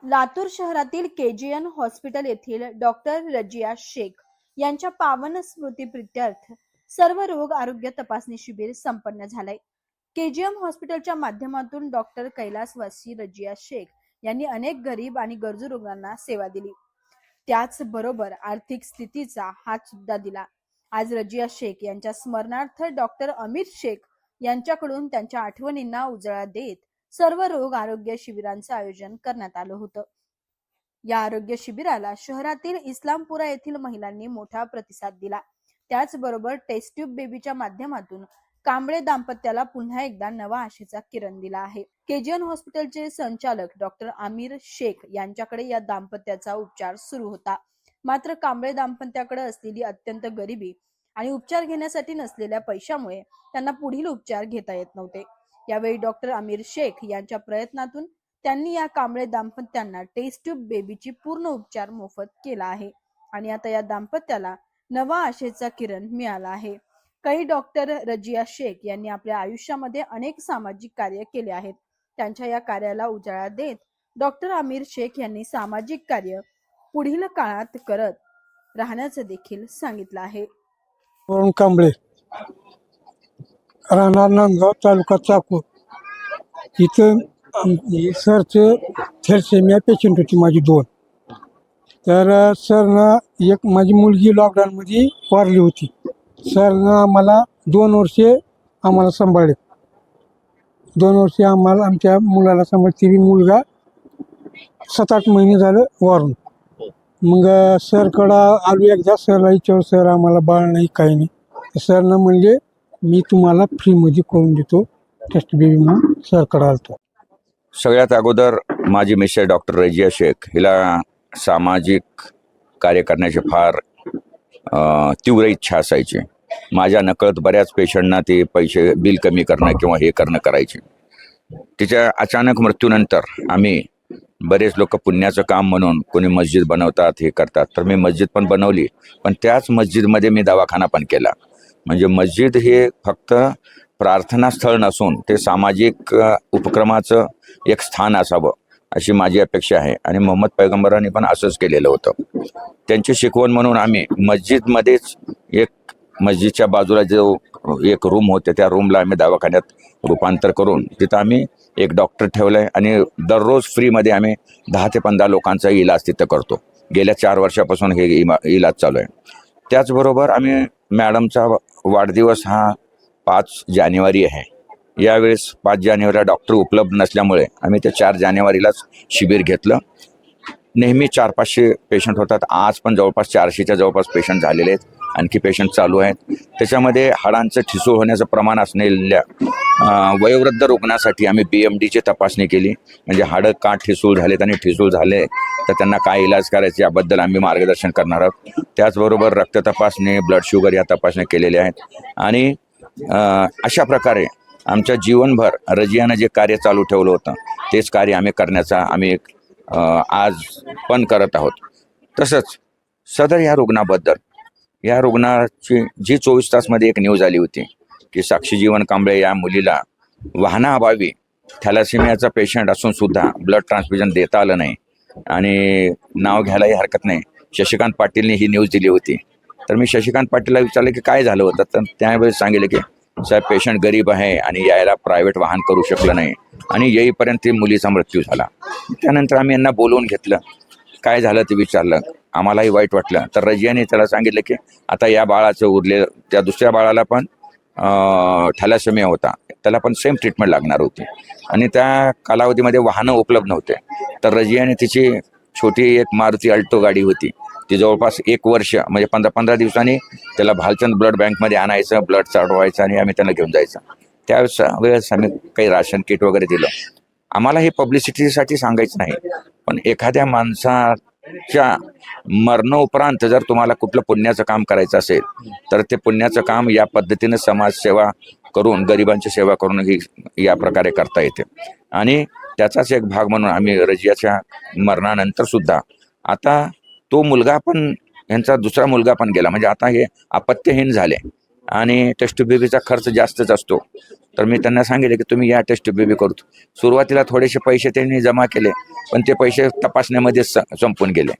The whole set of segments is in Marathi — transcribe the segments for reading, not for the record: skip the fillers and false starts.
लातूर शहरातील केजीएन हॉस्पिटल येथील डॉक्टर रजिया शेख यांच्या पावन स्मृतीप्रित्यर्थ सर्व रोग आरोग्य तपासणी शिबिर संपन्न झालंय। केजीएम हॉस्पिटलच्या माध्यमातून डॉक्टर कैलासवासी रजिया शेख यांनी अनेक गरीब आणि गरजू रुग्णांना सेवा दिली। त्याचबरोबर आर्थिक स्थितीचा हात सुद्धा दिला। आज रजिया शेख यांच्या स्मरणार्थ डॉक्टर अमीर शेख यांच्याकडून त्यांच्या आठवणींना उजाळा देत सर्व रोग आरोग्य शिबिरांचं आयोजन करण्यात आलं होतं। या आरोग्य शिबिराला शहरातील इस्लामपुरा येथील महिलांनी मोठा प्रतिसाद दिला। त्याचबरोबर टेस्ट ट्यूब बेबीच्या माध्यमातून कांबळे दाम्पत्याला पुन्हा एकदा नवा आशेचा किरण दिला आहे। केजीएन हॉस्पिटलचे संचालक डॉक्टर आमिर शेख यांच्याकडे या दाम्पत्याचा उपचार सुरू होता। मात्र कांबळे दाम्पत्याकडे असलेली अत्यंत गरिबी आणि उपचार घेण्यासाठी नसलेल्या पैशामुळे त्यांना पुढील उपचार घेता येत नव्हते। यावेळी डॉक्टर आमिर शेख यांच्या प्रयत्नातून त्यांनी या कांबळे दाम्पत्यांना टेस्ट ट्यूब बेबीची पूर्ण उपचार मोफत केला आहे आणि आता या दाम्पत्याला नवा आशेचा किरण मिळाला आहे। काही डॉक्टर रजिया शेख यांनी आपल्या आयुष्यामध्ये अनेक सामाजिक कार्य केले आहेत। त्यांच्या या कार्याला उजाळा देत डॉक्टर आमिर शेख यांनी सामाजिक कार्य पुढील काळात करत राहण्याचं देखील सांगितलं आहे। कांबळे राहणार नांदगाव तालुका चाकूर इथं सरचे थॅलेसेमिया पेशंट होती माझी दोन। तर सरनं एक माझी मुलगी लॉकडाऊनमध्ये वारली होती। सरनं आम्हाला 2 वर्षे आम्हाला सांभाळले। 2 वर्षे आम्हाला आमच्या मुलाला सांभाळते। मुलगा 7-8 महिने झालं वारून। मग सरकडं आलो एकदा। सरला विचार सर आम्हाला बाळ नाही काही नाही। सरनं म्हणले मी तुम्हाला फ्रीमध्ये करून देतो टेस्ट बेबी म्हणून सरकडं आलतो। सगळ्यात अगोदर माझी मिसेस डॉक्टर रजिया शेख हिला सामाजिक कार्य करण्याची फार तीव्र इच्छा असायची। माझ्या नकळत बऱ्याच पेशंटना ते पैसे बिल कमी करणं किंवा हे करणं करायचे। तिच्या अचानक मृत्यूनंतर आम्ही बरेच लोक पुण्याचं काम म्हणून कोणी मस्जिद बनवतात हे करतात, तर मी मस्जिद पण बनवली, पण त्याच मस्जिदमध्ये मी दवाखाना पण केला। म्हणजे मस्जिद हे फक्त प्रार्थना स्थळ नसून ते सामाजिक उपक्रमाचं एक स्थान असावं अशी माझी अपेक्षा आहे आणि मोहम्मद पैगंबरांनी पण असंच केलेलं होतं। त्यांची शिकवण म्हणून आम्ही मस्जिदमध्येच एक मस्जिदच्या बाजूला जो एक रूम होते त्या रूमला आम्ही दवाखान्यात रूपांतर करून तिथं आम्ही एक डॉक्टर ठेवलाय आणि दररोज फ्रीमध्ये आम्ही 10 ते 15 लोकांचा इलाज तिथं करतो। गेल्या 4 वर्षापासून हे इलाज चालू आहे। त्याचबरोबर आम्ही मॅडमचा वाढदिवस हा 5 जानेवारी आहे। यावेळेस 5 जानेवारीला डॉक्टर उपलब्ध नसल्यामुळे आम्ही त्या 4 जानेवारीलाच शिबिर घेतलं। नेहमी 400-500 पेशंट होतात। आज पण जवळपास 400च्या जवळपास पेशंट झालेले आहेत। आणखी पेशंट चालू आहेत। त्याच्यामध्ये हाडांचं ठिसूळ होण्याचं प्रमाण असलेल्या वयोवृद्ध रुग्णासाठी आम्ही BMDची तपासणी केली। म्हणजे हाडं का ठिसूळ झालेत आणि ठिसूळ झाले तर त्यांना काय इलाज करायचे याबद्दल आम्ही मार्गदर्शन करणार आहोत। त्याचबरोबर रक्त तपासणी, ब्लड शुगर या तपासण्या केलेल्या आहेत आणि अशा प्रकारे आमच्या जीवनभर रजियानं जे कार्य चालू ठेवलं होतं तेच कार्य आम्ही करण्याचा आम्ही आज पण करत आहोत। तसंच सदर या रुग्णाबद्दल या रुग्णाची जी 24 तासमध्ये एक न्यूज आली होती की साक्षी जीवन कांबळे या मुलीला वाहनाअभावी थॅलेसेमियाचा पेशंट असून सुद्धा ब्लड ट्रान्सफ्युजन देता आलं नाही आणि नाव घ्यायलाही हरकत नाही, शशिकांत पाटीलने ही न्यूज दिली होती। तर मी शशिकांत पाटीलला विचारलं की काय झालं होतं, तर त्यावेळेस सांगितलं की साहेब पेशंट गरीब आहे आणि यायला प्रायव्हेट वाहन करू शकलं नाही आणि येईपर्यंत मुलीचा मृत्यू झाला। त्यानंतर आम्ही यांना बोलवून घेतलं, काय झालं ते विचारलं, आम्हालाही वाईट वाटलं। तर रजियाने त्याला सांगितलं की आता या बाळाचं उरले त्या दुसऱ्या बाळाला पण थॅलेसेमिया होता, त्याला पण सेम ट्रीटमेंट लागणार होती आणि त्या कालावधीमध्ये वाहनं उपलब्ध नव्हते। तर रजियाने तिची छोटी एक मारुती अल्टो गाडी होती, ती जवळपास 1 वर्ष म्हणजे 15 दिवसांनी त्याला भालचंद ब्लड बँकमध्ये आणायचं, ब्लड चढवायचं आणि आम्ही त्यांना घेऊन जायचं। त्यावेळेस आम्ही काही राशन किट वगैरे दिलं। आम्हाला हे पब्लिसिटीसाठी सांगायचं नाही, पण एखाद्या माणसाच्या मरणोपरांत जर तुम्हाला कुठलं पुण्याचं काम करायचं असेल तर ते पुण्याचं काम या पद्धतीनं समाजसेवा करून, गरिबांची सेवा करून ही या प्रकारे करता येते आणि त्याचाच एक भाग म्हणून आम्ही रजियाच्या मरणानंतर सुद्धा आता तो मुलगा पण यांचा दुसरा मुलगा पण गेला, म्हणजे आता हे अपत्यहीन झाले। आणि टेस्ट बेबीचा खर्च जास्तच असतो. तर मी त्यांना सांगितले की तुम्ही या टेस्ट बेबी करतो. सुरुवातीला थोडेसे पैसे त्यांनी जमा केले, पण ते पैसे तपासण्यामध्ये संपून गेले.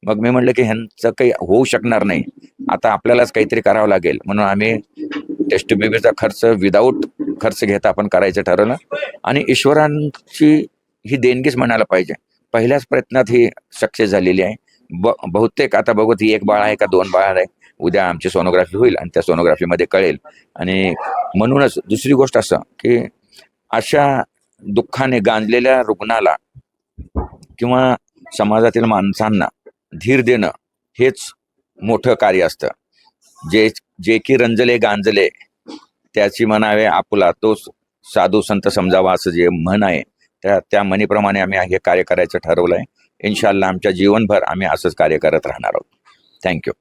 मग मी म्हटलं की ह्यांचं काही होऊ शकणार नाही, आता आपल्यालाच काहीतरी करावं लागेल. म्हणून आम्ही टेस्ट बेबीचा खर्च विदाऊट खर्च घेता आपण करायचं ठरवलं. आणि ईश्वरांची ही देणगीच म्हणायला पाहिजे, पहिल्याच प्रयत्नात ही सक्सेस झालेली आहे. बहुतेक आता बघू ती 1 बाळ आहे का 2 बाळ आहे, उद्या आमची सोनोग्राफी होईल आणि त्या सोनोग्राफीमध्ये कळेल. आणि म्हणूनच दुसरी गोष्ट असं की अशा दुःखाने गांजलेल्या रुग्णाला किंवा समाजातील माणसांना धीर देणं हेच मोठं कार्य असतं. जे जे की रंजले गांजले त्याची म्हणावे आपुला, तो साधू संत समजावा, असं जे म्हण आहे त्या म्हणीप्रमाणे आम्ही हे कार्य करायचं ठरवलं आहे. इन्शाअल्लाह आमच्या जीवनभर आम्ही असंच कार्य करत राहणार आहोत. थँक्यू.